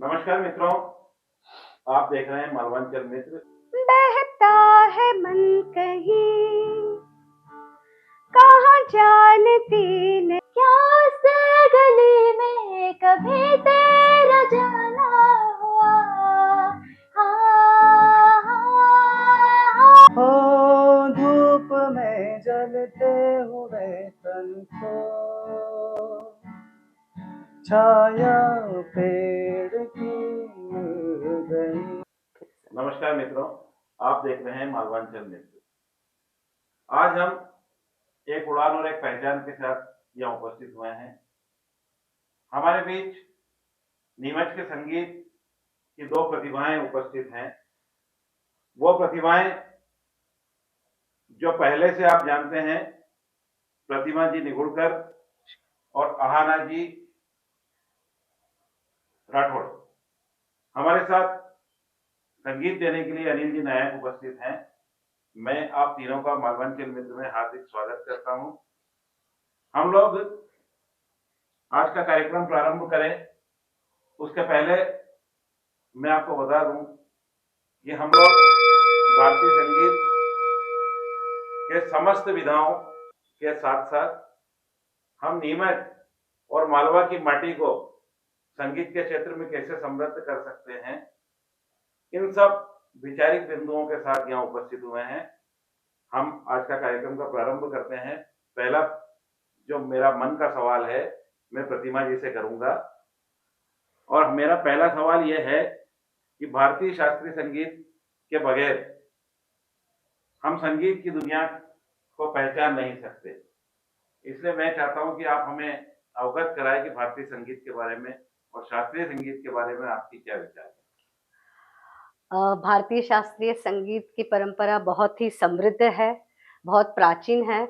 नमस्कार मित्रों, आप देख रहे हैं मालवांचल मित्र। बहता है मन कहीं, कहाँ जानती नहीं, क्या से गली में कभी तेरा जाना हुआ। हो धूप में जलते हुए तन को छाया पेड़ की मिल गई। नमस्कार मित्रों, आप देख रहे हैं मालवांचल मित्र। आज हम एक उड़ान और एक पहचान के साथ यहाँ उपस्थित हुए हैं। हमारे बीच नीमच के संगीत की दो प्रतिभाएं उपस्थित हैं। वो प्रतिभाएं जो पहले से आप जानते हैं, प्रतिमा जी निगुड़कर और अहाना जी राठौड़। हमारे साथ संगीत देने के लिए अनिल जी नायक उपस्थित हैं। मैं आप तीनों का मालवांचल मित्र में हार्दिक स्वागत करता हूं। हम लोग आज का कार्यक्रम प्रारंभ करें उसके पहले मैं आपको बता दूं कि हम लोग भारतीय संगीत के समस्त विधाओं के साथ साथ हम नीमच और मालवा की माटी को संगीत के क्षेत्र में कैसे समृद्ध कर सकते हैं, इन सब वैचारिक बिंदुओं के साथ यहाँ उपस्थित हुए हैं। हम आज का कार्यक्रम का प्रारंभ करते हैं। पहला जो मेरा मन का सवाल है, मैं प्रतिमा जी से करूंगा। और मेरा पहला सवाल यह है कि भारतीय शास्त्रीय संगीत के बगैर हम संगीत की दुनिया को पहचान नहीं सकते। इसलिए मैं चाहता हूं कि आप हमें अवगत कराएं कि भारतीय संगीत के बारे में और शास्त्रीय संगीत के बारे में आपकी क्या विचार है। भारतीय शास्त्रीय संगीत की परंपरा बहुत ही समृद्ध है, बहुत प्राचीन है।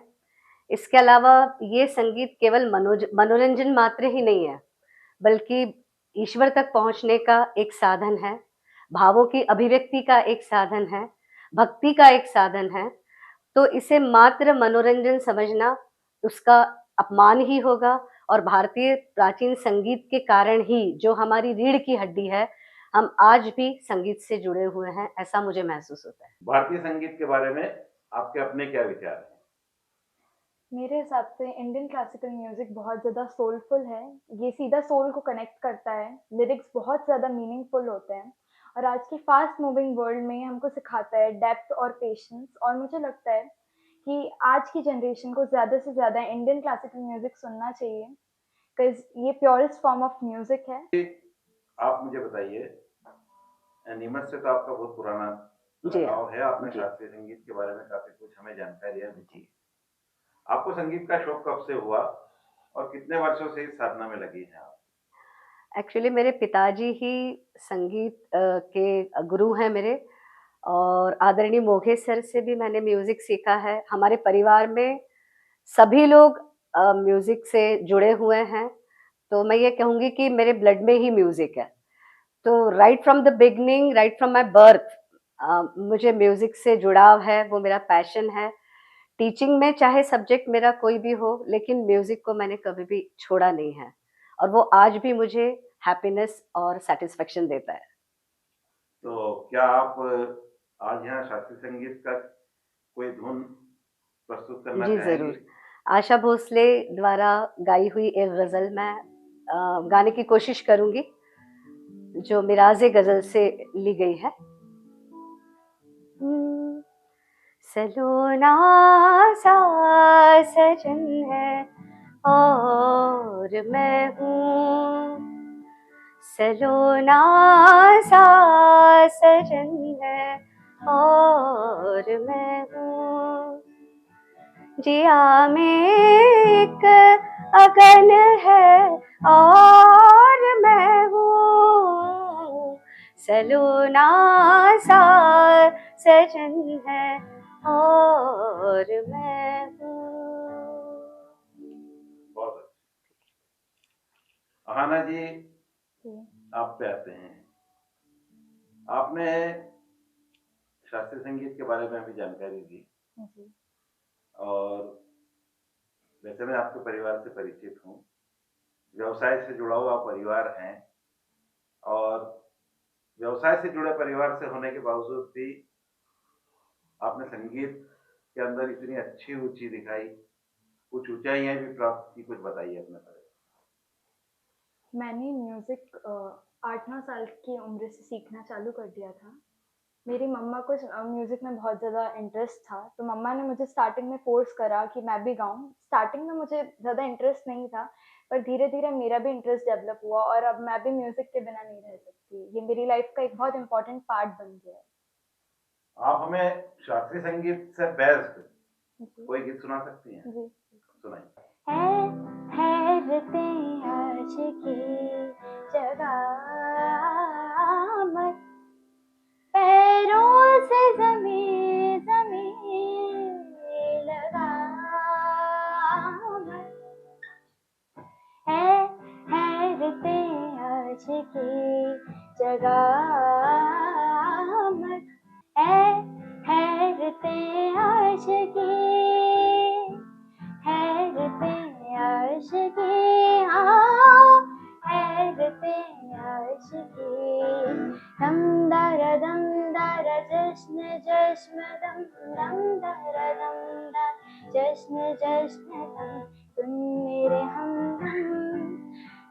इसके अलावा ये संगीत केवल मनोरंजन मात्र ही नहीं है, बल्कि ईश्वर तक पहुंचने का एक साधन है, भावों की अभिव्यक्ति का एक साधन है, भक्ति का एक साधन है। तो इसे मात्र मनोरंजन समझना उसका अपमान ही होगा। और भारतीय प्राचीन संगीत के कारण ही जो हमारी रीढ़ की हड्डी है, हम आज भी संगीत से जुड़े हुए हैं, ऐसा मुझे महसूस होता है। भारतीय संगीत के बारे में आपके अपने क्या विचार हैं? मेरे हिसाब से इंडियन क्लासिकल म्यूजिक बहुत ज़्यादा सोलफुल है। ये सीधा सोल को कनेक्ट करता है। लिरिक्स बहुत ज़्यादा मीनिंगफुल होते हैं और आज की फास्ट मूविंग वर्ल्ड में हमको सिखाता है डेप्थ और पेशेंस। और मुझे लगता है कि आज की जनरेशन को ज़्यादा से ज़्यादा इंडियन क्लासिकल म्यूजिक सुनना चाहिए, बिकॉज ये प्योरेस्ट फॉर्म ऑफ म्यूजिक है। आप मुझे बताइए, नीमच से तो आपका बहुत पुराना जी हाँ। लगाव है। आपने जी शास्त्रीय संगीत के बारे में काफी कुछ हमें जानकारियां दी थी। आपको संगीत का शौक कब से हुआ और कितने वर्षों से इस साधना में लगी हैं आप? एक्चुअली मेरे पिताजी ही संगीत के गुरु हैं मेरे। और आदरणीय मोघे सर से भी मैंने म्यूजिक सीखा है। हमारे परिवार में सभी लोग म्यूजिक से जुड़े हुए हैं। तो मैं ये कहूँगी कि मेरे ब्लड में ही म्यूजिक है। तो right from the beginning, right from my birth, मुझे म्यूजिक से जुड़ाव है, वो मेरा पैशन है। टीचिंग में चाहे सब्जेक्ट मेरा कोई भी हो, लेकिन म्यूजिक को मैंने कभी भी छोड़ा नहीं है और वो आज भी मुझे हैप्पीनेस और सेटिस्फेक्शन देता है। तो क्या आप आज यहाँ शास्त्रीय संगीत का कोई धुन प्रस्तुत करना जी चाहेंगे? ज़रूर। आशा भोसले द्वारा गाई हुई एक गज़ल मैं गाने की कोशिश करूँगी, जो मिराज़े गज़ल से ली गई है। सलोना सा सजन है और मैं हूँ, सलोना सा सजन है और मैं हूँ, जिया में एक अगन है और मैं हूँ, सलोना सा सजन है और मैं हूँ। बहुत अच्छा। अहाना जी, जी। आप पे आते हैं। आपने शास्त्रीय संगीत के बारे में भी जानकारी दी जी। और वैसे मैं आपके परिवार से परिचित हूँ। व्यवसाय से जुड़ा हुआ परिवार है और व्यवसाय से जुड़े परिवार से होने के बावजूद भी आपने संगीत के अंदर इतनी अच्छी रुचि दिखाई, कुछ ऊंचाइयां भी प्राप्त की, कुछ बताइए अपने बारे मैंने म्यूज़िक 8-9 साल की उम्र से सीखना चालू कर दिया था। मेरी मम्मा को म्यूज़िक में बहुत ज़्यादा इंटरेस्ट था, तो मम्मा ने मुझे स्टार्टिंग में फ़ोर्स करा कि मैं भी गाऊँ। स्टार्टिंग में मुझे ज़्यादा इंटरेस्ट नहीं था, पर धीरे-धीरे मेरा भी इंटरेस्ट डेवलप हुआ और अब मैं भी म्यूज़िक के बिना नहीं रह सकती। ये मेरी लाइफ़ का एक बहुत इम्पोर्टेंट पार्ट बन गया है। में। आप हमें शास्त्रीय संगीत से बेस्ट जी, कोई गीत सुना सकती हैं? जी। सुनाइए। ठहरते आशिकी जगह मत, पैरों से ज़मीं ज़मीं लगा मत, ठहरते आशिकी जगह मत, ठहरते आशिकी, ठहरते आशिकी, हाँ ठहरते आशिकी, दम दर जश्न जश्न दम दर जश्न जश्न दम, सुन मेरे हमदम,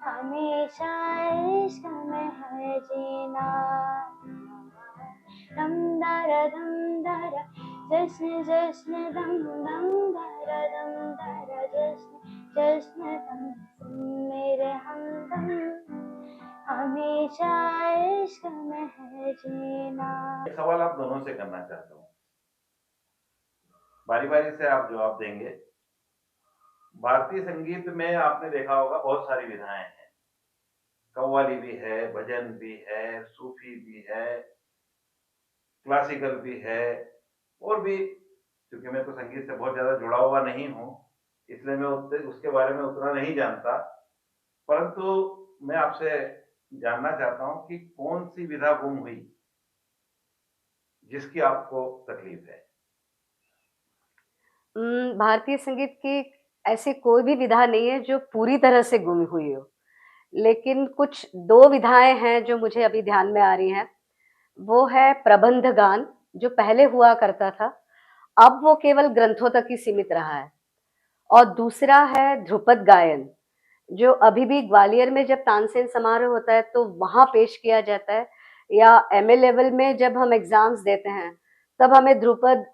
हमेशा इश्क में है जीना, दम दर जश्न जश्न दम दर जश्न जश्न दम, सुन मेरे हमदम, हमेशा इश्क में है जीना। एक सवाल आप दोनों से करना चाहता हूँ, बारी बारी से आप जवाब देंगे। भारतीय संगीत में आपने देखा होगा बहुत सारी विधाएं हैं, कव्वाली भी है, भजन भी है, सूफी भी है, क्लासिकल भी है, और भी। क्योंकि मैं तो संगीत से बहुत ज्यादा जुड़ा हुआ नहीं हूँ, इसलिए मैं उसके बारे में उतना नहीं जानता, परंतु मैं आपसे जानना चाहता हूँ कि कौन सी विधा गुम हुई जिसकी आपको तकलीफ है। भारतीय संगीत की ऐसी कोई भी विधा नहीं है जो पूरी तरह से गुम हुई हो, लेकिन कुछ 2 विधाएँ हैं जो मुझे अभी ध्यान में आ रही हैं। वो है प्रबंध गान, जो पहले हुआ करता था, अब वो केवल ग्रंथों तक ही सीमित रहा है। और दूसरा है ध्रुपद गायन, जो अभी भी ग्वालियर में जब तानसेन समारोह होता है तो वहाँ पेश किया जाता है, या एमए लेवल में जब हम एग्ज़ाम्स देते हैं, तब हमें ध्रुपद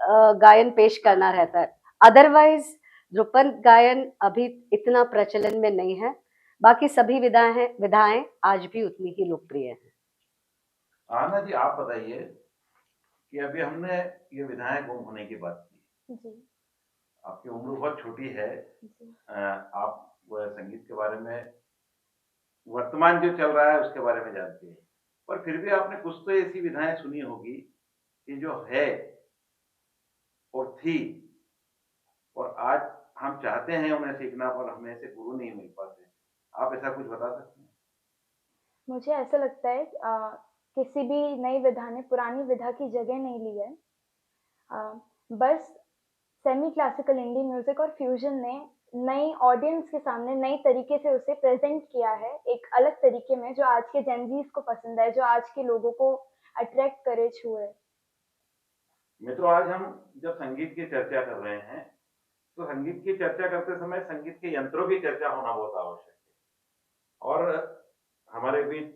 गायन पेश करना रहता है। अदरवाइज़ ध्रुपद गायन अभी इतना प्रचलन में नहीं है, बाकी सभी विधाएँ आज भी उतनी ही लोकप्रिय हैं। आना जी, आप बताइए कि अभी हमने ये विधाएं गुम होने की बात की, जी, आपकी उम्र बहुत छोटी है, जी। आप संगीत के बारे में वर्तमान जो चल रहा है उसके बारे में जानते हैं, पर फिर भी आपने कुछ तो ऐसी विधाएं सुनी होगी कि जो है और थी, और आज हम चाहते हैं उन्हें सीखना पर हमें ऐसे गुरु नहीं मिल पाते। आप ऐसा कुछ बता सकते हैं? मुझे ऐसा लगता है किसी भी नई विधा ने पुरानी विधा की जगह नहीं ली है। बस सेमी क्लासिकल इंडी म्यूज़िक और फ्यूज़न ने नई ऑडियंस के सामने नई तरीके से उसे प्रेज़ेंट किया है, एक अलग तरीके में जो आज के जेन ज़ीज़ को पसंद आए, जो आज के लोगों को अट्रैक्ट करे, छुए। मित्रों, आज हम जब संगीत की चर्चा कर रहे हैं, तो संगीत की चर्चा करते समय संगीत के यंत्रों की चर्चा होना बहुत आवश्यक है, और हमारे बीच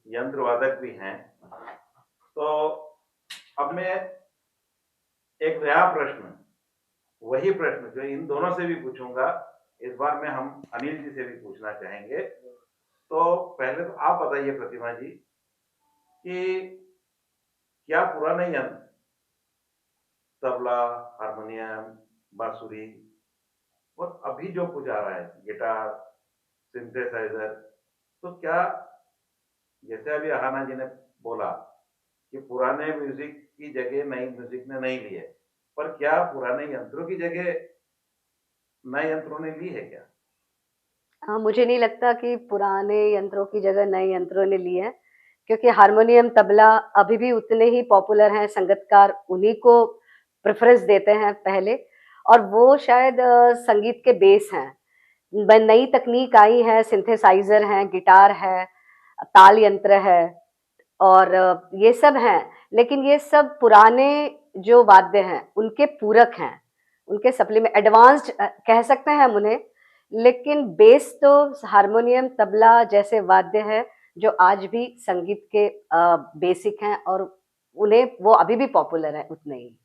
यंत्र वादक भी हैं। तो अब मैं एक नया प्रश्न, वही प्रश्न जो इन दोनों से भी पूछूंगा, इस बार में हम अनिल जी से भी पूछना चाहेंगे। तो पहले तो आप बताइए प्रतिमा जी कि क्या पुराने यंत्र, तबला, हारमोनियम, बांसुरी, और अभी जो कुछ आ रहा है, गिटार, सिंथेसाइजर, तो क्या, जैसे अभी अहाना जी ने बोला कि पुराने म्यूजिक की जगह नई म्यूजिक ने नहीं ली है, पर क्या पुराने यंत्रों की जगह नए यंत्रों ने ली है क्या? हाँ, मुझे नहीं लगता कि पुराने यंत्रों की जगह नए यंत्रों ने ली है, क्योंकि हारमोनियम, तबला अभी भी उतने ही पॉपुलर हैं, संगीतकार उन्हीं को प्रेफ़रेंस देते हैं पहले, और वो शायद संगीत के बेस हैं। नई तकनीक आई है, सिंथेसाइज़र हैं, गिटार है, ताल यंत्र है, और ये सब हैं, लेकिन ये सब पुराने जो वाद्य हैं उनके पूरक हैं, उनके सप्लीमेंट एडवांस्ड कह सकते हैं हम उन्हें, लेकिन बेस तो हारमोनियम तबला जैसे वाद्य है जो आज भी संगीत के बेसिक हैं और उन्हें वो अभी भी पॉपुलर है उतने ही।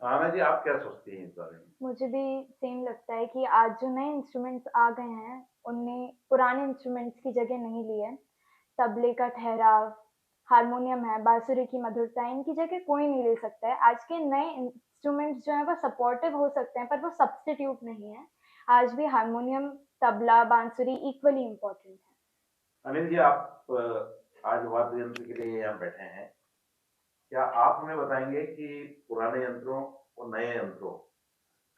आना जी, आप क्या सोचती हैं इस बारे में? मुझे भी सेम लगता है कि आज जो नए इंस्ट्रूमेंट्स आ गए हैं, उनने पुराने इंस्ट्रूमेंट्स की जगह नहीं ली है। तबले का ठहराव, हारमोनियम है, बांसुरी की मधुरता, इनकी जगह कोई नहीं ले सकता है। आज के नए इंस्ट्रूमेंट्स जो हैं वो सपोर्टिव हो सकते हैं, पर वो सब्स्टिट्यूट नहीं है। आज भी हारमोनियम, तबला, बांसुरी इक्वली इम्पोर्टेंट है। अनिल जी, आप आज वाद्य यंत्र के लिए यहाँ बैठे हैं। क्या आप हमें बताएंगे कि पुराने यंत्रों और नए यंत्रों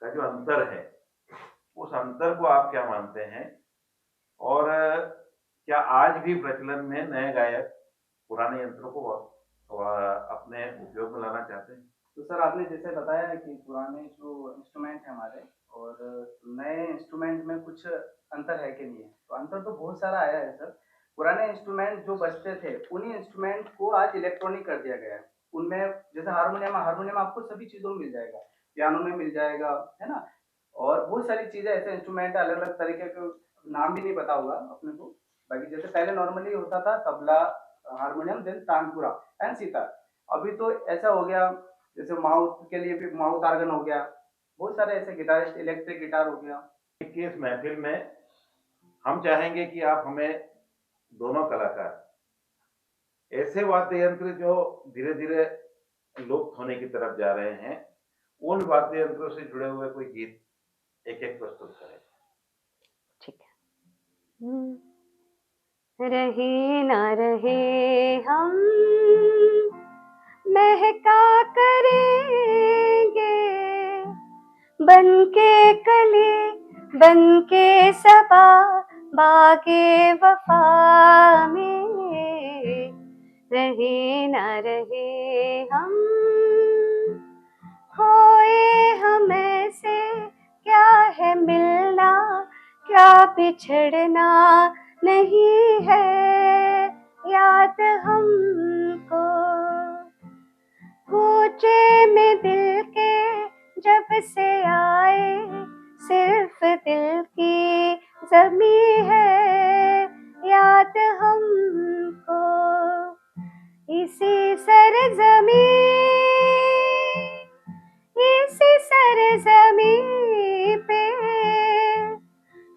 का जो अंतर है, उस अंतर को आप क्या मानते हैं? और क्या आज भी प्रचलन में नए गायक पुराने यंत्रों को अपने उपयोग में लाना चाहते हैं? तो सर, आपने जैसे बताया कि पुराने जो इंस्ट्रूमेंट हैं हमारे और नए इंस्ट्रूमेंट में कुछ अंतर है कि नहीं है, तो अंतर तो बहुत सारा आया है सर। पुराने इंस्ट्रूमेंट जो बजते थे उन्हीं इंस्ट्रूमेंट को आज इलेक्ट्रॉनिक कर दिया गया है। उनमें जैसे हारमोनियम, हारमोनियम आपको सभी चीज़ों में मिल जाएगा, पियानो में मिल जाएगा, है ना? और बहुत सारी चीज़ें ऐसे इंस्ट्रूमेंट अलग अलग तरीके के, नाम भी नहीं पता होगा अपने को। बाकी जैसे पहले नॉर्मली होता था tabla, harmonium, then tanpura and sitar. अभी तो ऐसा हो गया, जैसे माउथ के लिए भी माउथ आर्गन हो गया, बहुत सारे ऐसे गिटारिस्ट, इलेक्ट्रिक गिटार हो गया। कि इस महफिल में हम चाहेंगे कि आप हमें दोनों कलाकार ऐसे वाद्य यंत्र जो धीरे धीरे लुप्त होने की तरफ जा रहे हैं, उन वाद्य यंत्रों से जुड़े हुए कोई गीत एक एक प्रस्तुत करें। ठीक है। रहे ना रहे हम महका करेंगे, बनके कली बनके सबा बागे वफा में। रहे ना रहे हम, होए हम ऐसे, क्या है मिलना क्या बिछड़ना नहीं है, याद हमको पूछे में दिल के जब से आए, सिर्फ दिल की जमी है, याद हमको इसी सरजमी, इसी सरजमी पे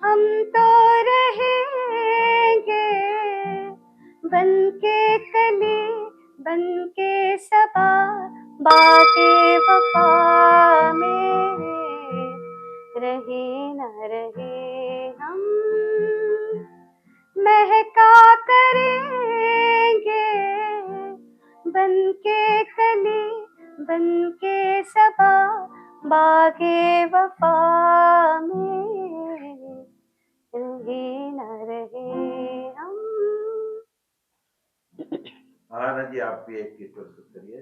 हम तो रहेंगे, बनके कली बनके सबा बागे वफा में। रहे न रहे हम महका करेंगे, बनके कली बनके सबा बागे वफा में। रहे न रहे हम। हाँ जी, आप भी एक गीत प्रस्तुत करिए।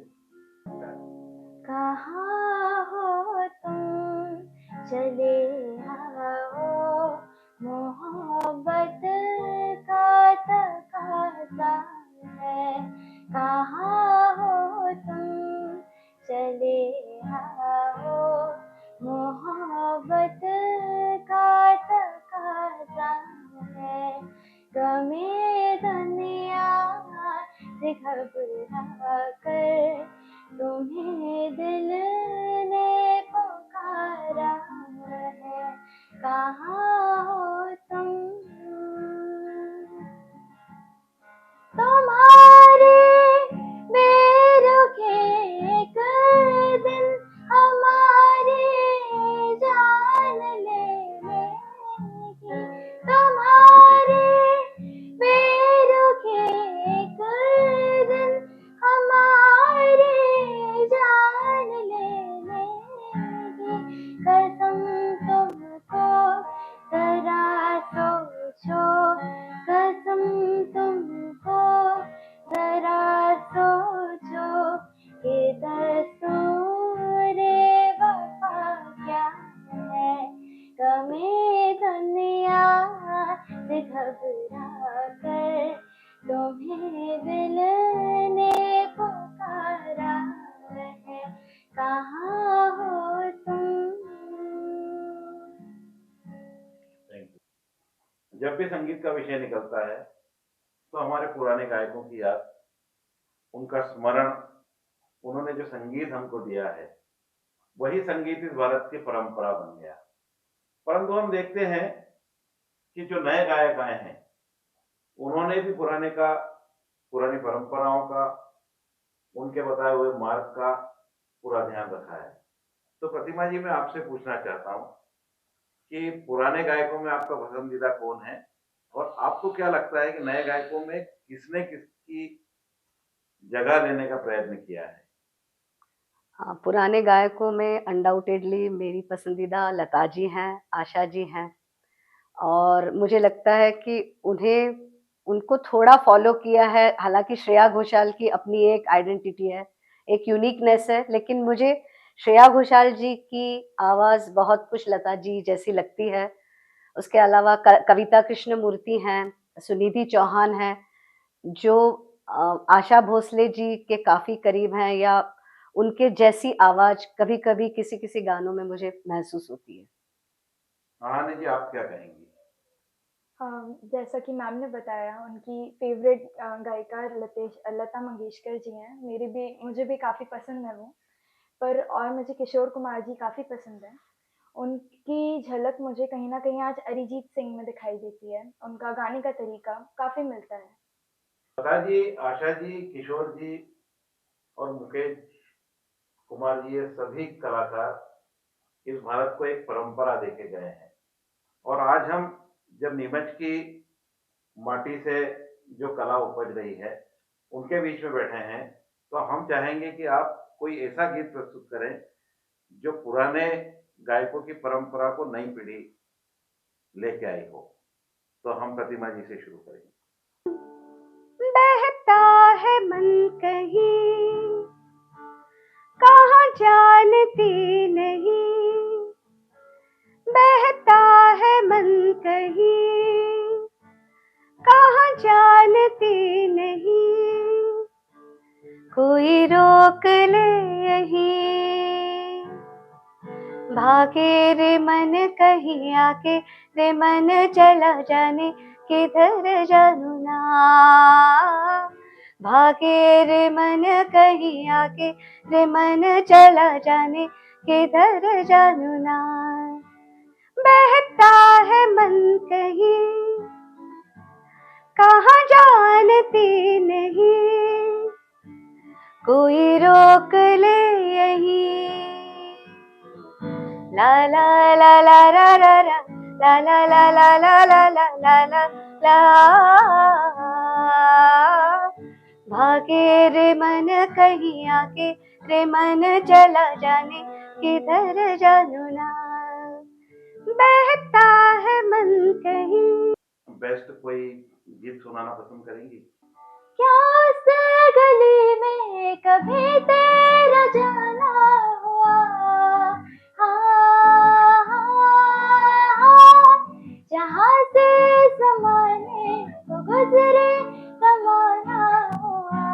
कहाँ हो तुम, चले आओ, मोहब्बत का तकाज़ा है। कहाँ हो तुम, चले आओ, मोहब्बत का तकाज़ा है। गमे दुनिया से घबरा कर तुम्हें दिल ने पुकारा है। कहाँ हो तुम, तुम्हारे बेरुखे एक दिन हमारी जान ले लेगी। तुम्हारे बेरुखे एक दिन हमारी जान ले लेगी। कसम तुमको जरा जब भी संगीत का विषय निकलता है तो हमारे पुराने गायकों की याद, उनका स्मरण, उन्होंने जो संगीत हमको दिया है, वही संगीत इस भारत की परंपरा बन गया। परंतु हम देखते हैं कि जो नए गायक आए हैं, उन्होंने भी पुरानी परंपराओं का, उनके बताए हुए मार्ग का पूरा ध्यान रखा है। तो प्रतिमा जी, मैं आपसे पूछना चाहता हूँ कि पुराने गायकों में आपका पसंदीदा कौन है, और आपको क्या लगता है कि नए गायकों में किसने किसकी जगह लेने का प्रयत्न किया है? हाँ, पुराने गायकों में अनडाउटेडली मेरी पसंदीदा लता जी हैं, आशा जी हैं, और मुझे लगता है कि उनको थोड़ा फ़ॉलो किया है। हालाँकि श्रेया घोषाल की अपनी एक आइडेंटिटी है, एक यूनिकनेस है, लेकिन मुझे श्रेया घोषाल जी की आवाज़ बहुत कुछ लता जी जैसी लगती है। उसके अलावा कविता कृष्णमूर्ति हैं, सुनिधि चौहान हैं, जो आशा भोसले जी के काफ़ी करीब हैं, या उनके जैसी आवाज़ कभी-कभी किसी-किसी गानों में मुझे महसूस होती है। कहानी जी, आप क्या कहेंगी? जैसा कि मैम ने बताया उनकी फ़ेवरेट गायिका लता मंगेशकर जी हैं। मुझे भी काफ़ी पसंद है वो। पर और मुझे किशोर कुमार जी काफ़ी पसंद हैं। उनकी झलक मुझे कहीं न कहीं आज अरिजीत सिंह में दिखाई देती है। उनका गाने का तरीका काफ़ी मिलता है। लता जी, आशा जी, किशोर जी और मुकेश कुमार जी, ये सभी कलाकार इस भारत को एक परंपरा देके गए हैं। और आज हम जब नीमच की माटी से जो कला उपज रही है, उनके बीच में बैठे हैं, तो हम चाहेंगे कि आप कोई ऐसा गीत प्रस्तुत करें जो पुराने गायकों की परंपरा को नई पीढ़ी लेके आई हो। तो हम प्रतिमा जी से शुरू करेंगे। बहता है मन कहीं, कहाँ जानती नहीं, बहता है मन कहीं, कहाँ जानती नहीं, कोई रोक ले यहीं, भागे रे मन कहीं आके, रे मन चला जाने किधर जानू ना, भागे रे मन कहीं आके, रे मन चला जाने किधर जानू ना, बहता है मन कहीं, कहाँ जानती नहीं, कोई रोक ले यहीं, ला ला ला ला ला ला ला ला ला ला ला ला ला ला ला ला, भागे रे मन कहीं आके, रे मन चला जाने किधर जानू ना, बहता है मन कहीं। बेस्ट कोई गीत सुनाना पसंद करेंगी? क्या उस गली में कभी तेरा जाना हुआ, हाँ, हाँ, हाँ, जहाँ से ज़माने को गुज़रे ज़माना हुआ,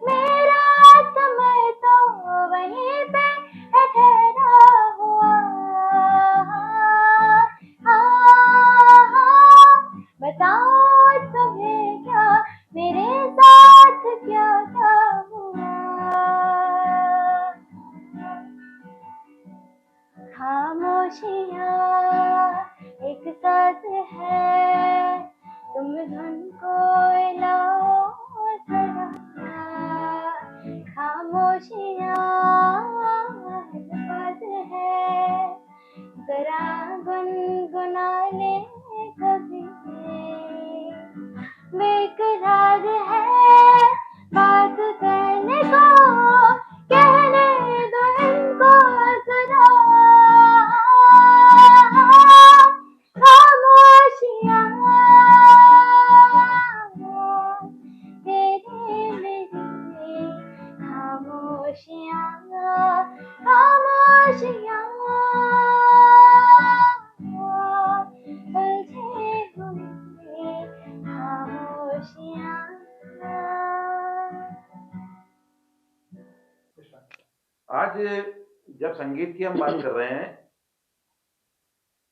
मेरा समय तो वहीं पे है ठहरा हुआ, हाँ, हाँ, हाँ, बताओ तुम्हें क्या मेरे साथ क्या क्या हुआ, खामोशियाँ एक साथ है, तुम धुन को लाओ जरा, खामोशियाँ एक साथ है, जरा गुनगुना ले कभी, बेकरार है बात करने को, कहने दो इनको जरा, खामोशियाँ तेरे मेरे, खामोशियाँ खामोशियाँ उलझे हुए खामोशियाँ। आज जब संगीत की हम बात कर रहे हैं,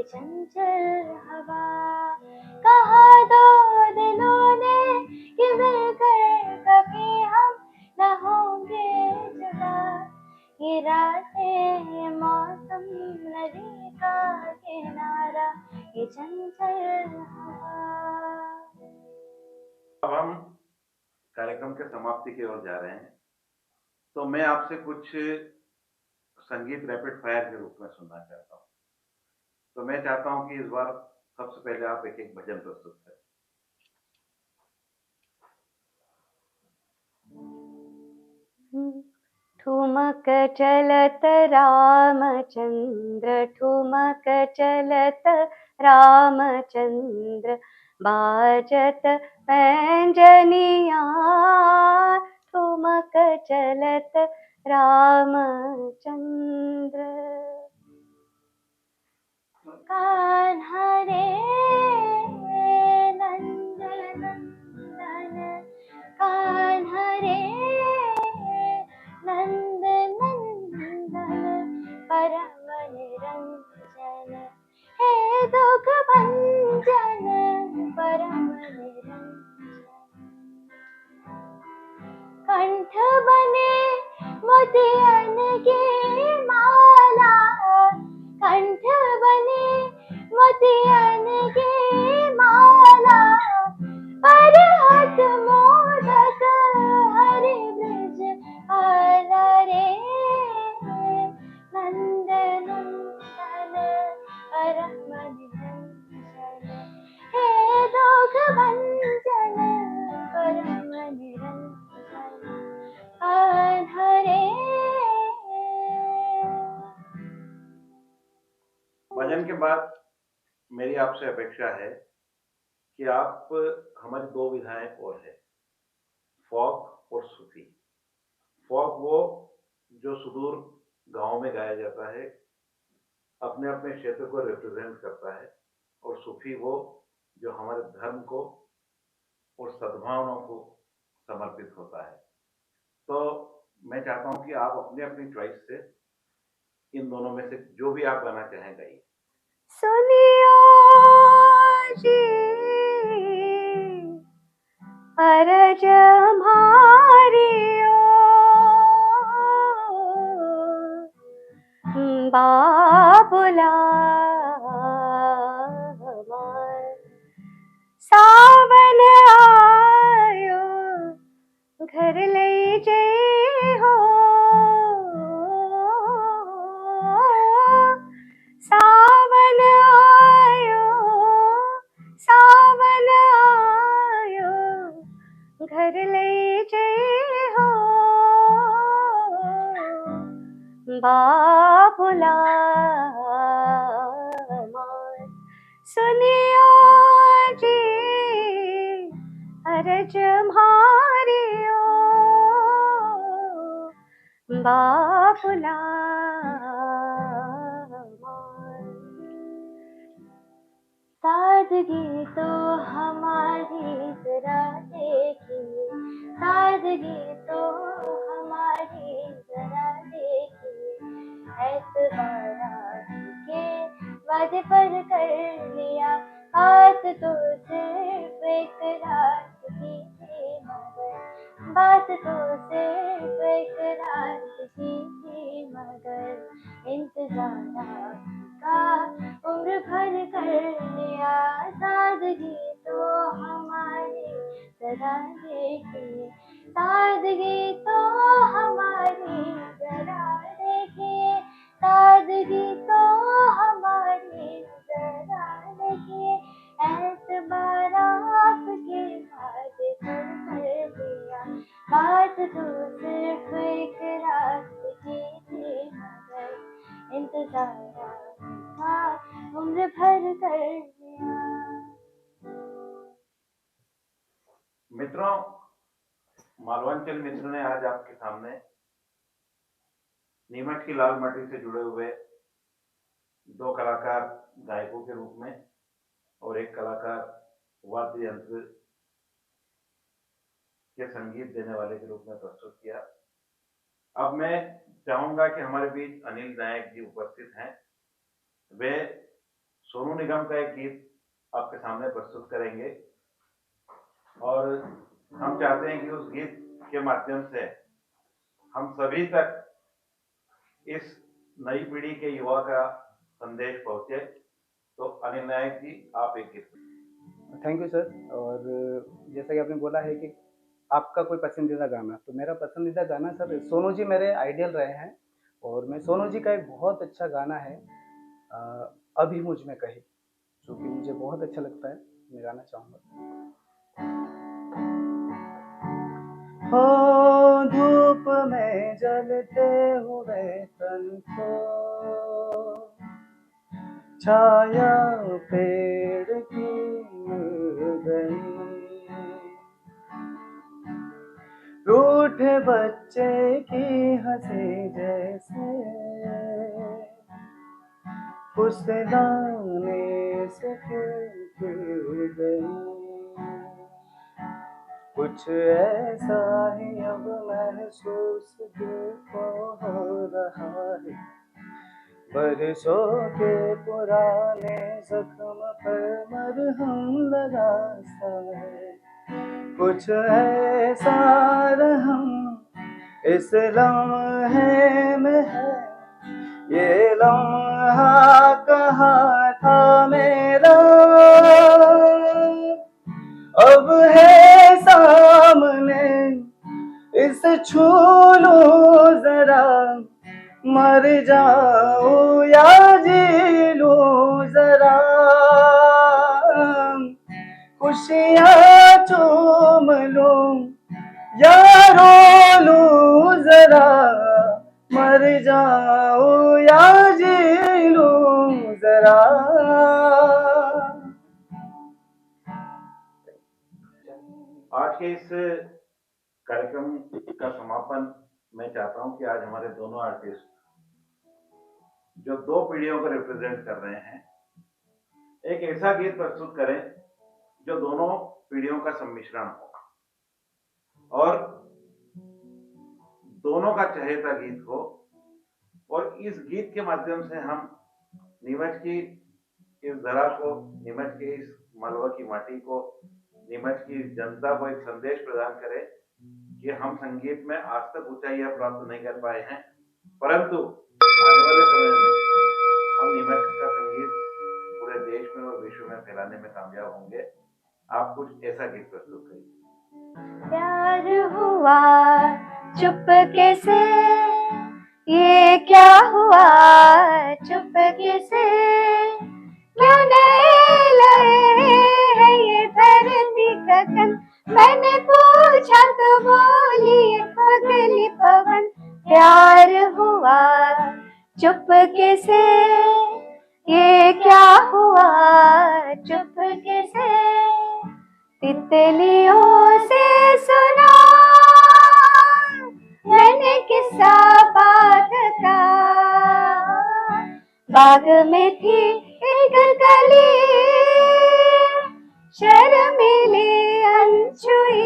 ये चंचल हवा। कहा दो दिलों ने कि मिलकर कभी हम न होंगे जुदा। ये रातें ये मौसम नदी का किनारा ये चंचल हवा। अब हम कार्यक्रम के समाप्ति की ओर जा रहे हैं, तो मैं आपसे कुछ संगीत रैपिड फायर के रूप में सुनना चाहता हूँ। तो मैं चाहता हूँ कि इस बार सबसे पहले आप एक एक भजन प्रस्तुत करें। ठुमक चलत रामचंद्र, ठुमक चलत रामचंद्र, बाजत पैंजनिया। ठुमक चलत रामचंद्र। कान्हा रे नंद नंदन, कान्हा रे नंद नंदन, परम निरंजन हे दुख भंजन, परम निरंजन। कंठ बने मोतियन की माला, कंठ बने मोतियन की माला, पर हाथ मोदक हरि ब्रज आला रे। नंद नंदन परम निरंजन हे दुख भंजन, परम निरंजन। कान्हा रे। भजन के बाद मेरी आपसे अपेक्षा है कि आप हमारी दो विधाएं और है, फोक और सूफी। फोक वो जो सुदूर गांव में गाया जाता है, अपने अपने क्षेत्र को रिप्रेजेंट करता है, और सूफी वो जो हमारे धर्म को और सद्भावनाओं को समर्पित होता है। तो मैं चाहता हूं कि आप अपनी अपनी चॉइस से इन दोनों में से जो भी आप गाना चाहें गाइए। सुनियो जी अरज हमारियो, बाबुला सावन आयो घर ले जे हो। सावन आयो, सावन आयो घर ले जे हो। बाबुला सुनियो जी अरज मारियो, बाबुला सादगी तो हमारी जरा देखिए, सादगी तो हमारी जरा देखिए। ऐतबारा के वादे पर कर लिया, बात तो सिर्फ एक रात की थी मगर, बात तो सिर्फ एक रात की थी मगर। इंतजार का उम्र भर कर लिया, सादगी तो हमारी जरा देखिए, सादगी तो हमारी जरा देखिए, सादगी तो हमारी जरा देखिए। ऐतबार आपके वादे पर कर दिया, बात तो सिर्फ एक रात की थी मगर। इंतजार का उम्र भर कर लिया। मित्रों, मालवांचल मित्र ने आज आपके सामने नीमच की लाल माटी से जुड़े हुए दो कलाकार गायकों के रूप में और एक कलाकार वाद्य यंत्र के संगीत देने वाले के रूप में प्रस्तुत किया। अब मैं चाहूंगा कि हमारे बीच अनिल नायक जी उपस्थित हैं। वे सोनू निगम का एक गीत आपके सामने प्रस्तुत करेंगे और हम चाहते हैं कि उस गीत के माध्यम से हम सभी तक इस नई पीढ़ी के युवा का संदेश पहुंचे। तो अनिल नायक जी, आप एक गीत। Thank you sir. और जैसा कि आपने बोला है कि आपका कोई पसंदीदा गाना, तो मेरा पसंदीदा गाना सर सोनू जी मेरे आइडियल रहे हैं। और मैं सोनू जी का एक बहुत अच्छा गाना है अभी मुझ में कहीं, जो कि मुझे बहुत अच्छा लगता है, मैं गाना चाहूँगा। हो धूप में जलते हुए तन को छाया पेड़ की मिल गई, रूठे बच्चे की हंसी जैसे फुसलाने से खिल गई। कुछ ऐसा ही अब महसूस दिल को हो रहा है, बरसों के पुराने जख्म पर मरहम लगा सा है। कुछ ऐसा रहम इस लम्हे में है, ये लम्हा कहाँ था मेरा, अब है सामने, इस छू लो जरा, मर जाऊं या जी लूं जरा, खुशियाँ चूम लूं या रो लूं जरा, मर जाऊं या जी लूं जरा। आज के इस कार्यक्रम का समापन मैं चाहता हूं कि आज हमारे दोनों आर्टिस्ट जो दो पीढ़ियों को रिप्रेजेंट कर रहे हैं, एक ऐसा गीत प्रस्तुत करें जो दोनों पीढ़ियों का सम्मिश्रण हो और दोनों का चहेता गीत हो। और इस गीत के माध्यम से हम नीमच की इस धरा को, नीमच के इस मालवा की माटी को, नीमच की जनता को एक संदेश प्रदान करें कि हम संगीत में आज तक ऊंचाइयां प्राप्त नहीं कर पाए हैं, परंतु आने वाले समय में हम नीमच का संगीत पूरे देश में और विश्व में फैलाने में कामयाब होंगे। आप कुछ ऐसा गीत प्रस्तुत करिए। प्यार हुआ चुपके से, ये क्या हुआ चुपके से, क्यों नहीं लगे है ये धरती गगन, मैंने पूछा तो बोली पगली पवन। प्यार हुआ चुपके से, ये क्या हुआ चुपके से, तितलियों से सुना मैंने किस्सा बाग का, बाग में थी एक कली शर्मीली अनछुई,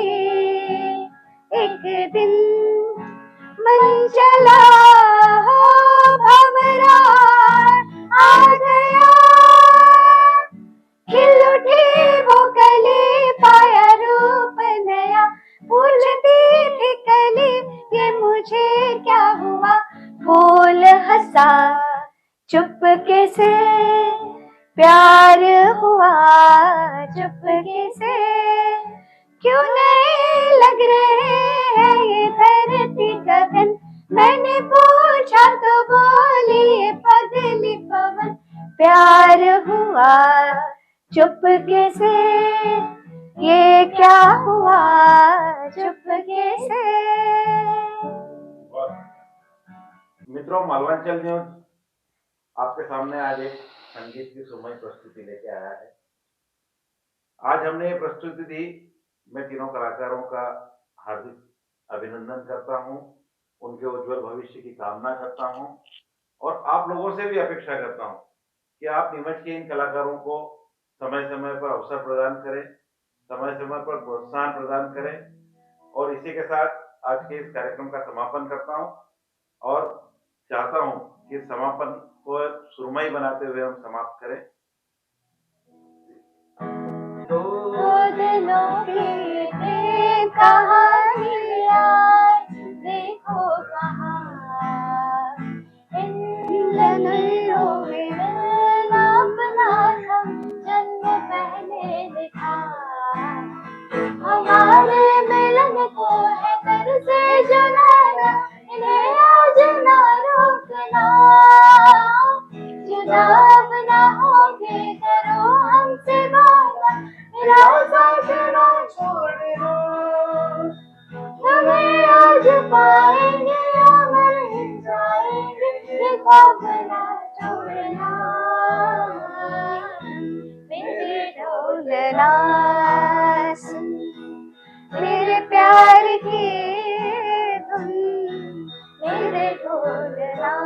एक दिन मन चला हो भंवरा आ गया, खिल उठी वो कली पाया रूप नया, पूछती थी कली ये मुझे क्या हुआ, फूल हंसा चुपके से, प्यार हुआ चुपके से, क्यों नहीं लग रहे हैं ये धरती गगन, मैंने पूछा तो बोली पगली पवन। प्यार हुआ चुपके से, ये क्या हुआ चुपके से। मित्रों, मालवांचल न्यूज आपके सामने आज एक संगीत की सुमय प्रस्तुति लेके आया है। आज हमने ये प्रस्तुति दी, मैं तीनों कलाकारों का हार्दिक अभिनंदन करता हूं, उनके उज्जवल भविष्य की कामना करता हूं और आप लोगों से भी अपेक्षा करता हूं कि आप नीमच के इन कलाकारों को समय समय पर अवसर प्रदान करें, समय समय पर प्रोत्साहन प्रदान करें। और इसी के साथ आज के इस कार्यक्रम का समापन करता हूं और चाहता हूं कि समापन को सुरमई बनाते हुए हम समाप्त करें। दिलों की प्रेम कहानी आज देखो कहाँ, इन लम्हों में मिलना अपना था जन्म पहले लिखा, हमारे मिलन को है कर से जुलाना, इन्हें आज ना रोकना, जुदा अब ना होके करो हमसे वादा, मेरा साथ ना छोड़ना, तुम्हें आज पाएंगे या मर ही जाएंगे, ये ख्वाब ना छोड़ना, मेरे ढोलना सुन, मेरे प्यार की धुन, मेरे ढोलना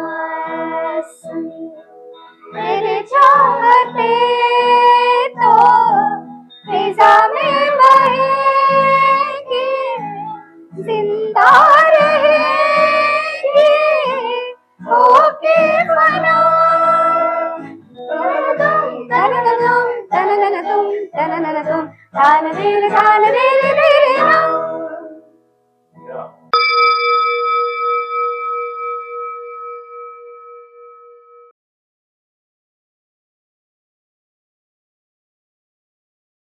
सुन, मेरे चाहते तो फिजा में बहेंगे, जिंदा रहेंगे होके फना, तन तन तुम तन तन तुम तान दिल रे